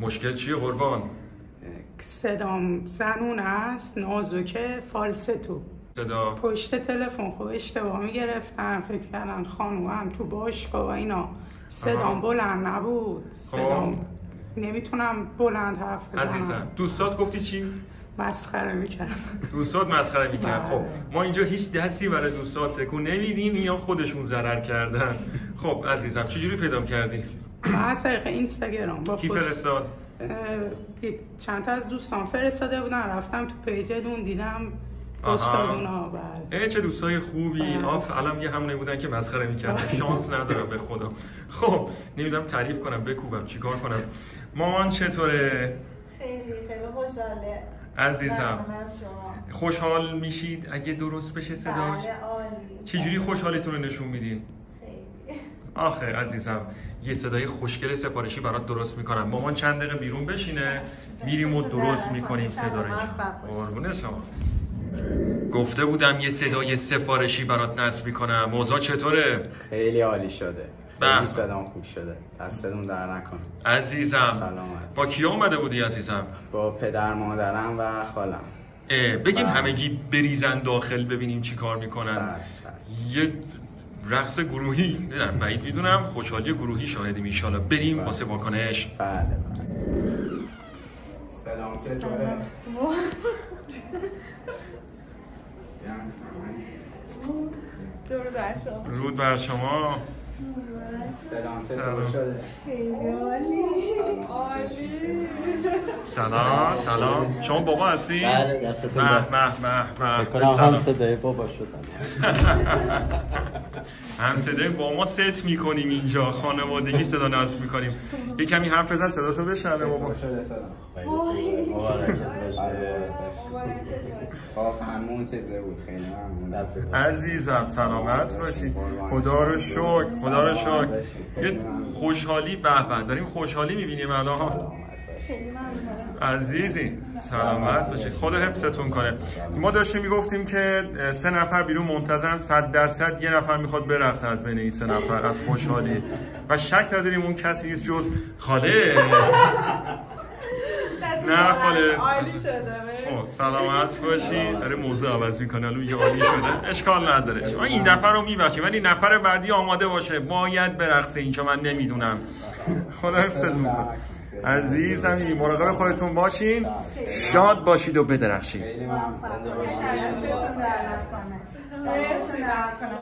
مشکل چیه قربان؟ صدام زنون است، نازکه، فالستو. صدا پشت تلفن خب اشتباه میگرفتن، فکر کردن خانومم تو باشگاه و اینا. صدام بلند نبود، صدام نمیتونم بلند حرف بزنم. عزیزم دوستات گفتی چی؟ مسخره میکردن. دوستات مسخره میکردن. خب ما اینجا هیچ دستی برای دوستات تکون نمیدیم یا خودشون ضرر کردن. خب عزیزم چجوری پیدا کردی؟ از طریق اینستاگرام. با کی فرستاد؟ چند تا از دوستان فرستاده بودن، رفتم تو پیج اون دیدم استادونا. بله چه دوستای خوبی. الان یه همونه بودن که مسخره میکردن. شانس ندارم به خدا. خب نمیدونم تعریف کنم بکوبم چیکار کنم. مامان چطوره؟ خیلی خوشحاله عزیزم. خوشحال میشید اگه درست بشه صداش؟ بله عالی. چجوری خوشحالیتون رو نشون میدین؟ خیلی. آخه عزیزم یه صدای خوشگل سفارشی برات درست میکنم. مامان چند دقیقه بیرون بشینه میریم و درست میکنیم صدا رو. قربون شما. گفته بودم یه صدای سفارشی برات نصب میکنم. موضوع چطوره؟ خیلی عالی شده. خیلی صدام خوب شده. دستتون در نکنه. عزیزم سلامت. با کی اومده بودی عزیزم؟ با پدر مادرم و خالم. بگیم همگی بریزن داخل ببینیم چی کار میکنن. یه رقص گروهی نه بعید میدونم خوشحالی گروهی شاهدیم ان شاءالله. بریم واسه واکنش. بله. سلام چطوره؟ درود بر شما. درود بر شما. سلام چطور شده؟ خیلی عالی. سلام. شما بابا هستی؟ بله دستتون درد. فکر کنم هم صدای بابا شدن. هم صدای با ما ست میکنیم اینجا، خانوادگی صدا نصب میکنیم. یه کمی حرف بزن صداتو بشنوه بابا. همون چیزه بود. خیلی ممنون عزیزم. سلامت باشی. خدا رو شکر. یه خوشحالی به داریم خوشحالی میبینیم الان. عزیزی سلامت باشید. خدا حفظتون کنه. ما داشتیم میگفتیم که 3 نفر بیرون منتظرن، 100% یه نفر میخواد برقصه از بین این 3 نفر از خوشحالی و شک نداریم اون کسی نیست جز خاله. نه خاله عالی شده. خب سلامت باشی. داره موضوع عوض میکنه الان یه عالی شده. اشکال نداره. شما این نفر رو میبخشید ولی نفر بعدی آماده باشه باید برقصه. اینجا من نمیدونم. خدا حفظتون کنه. عزیزم مراقب خودتون باشین. شاد باشید و بدرخشید.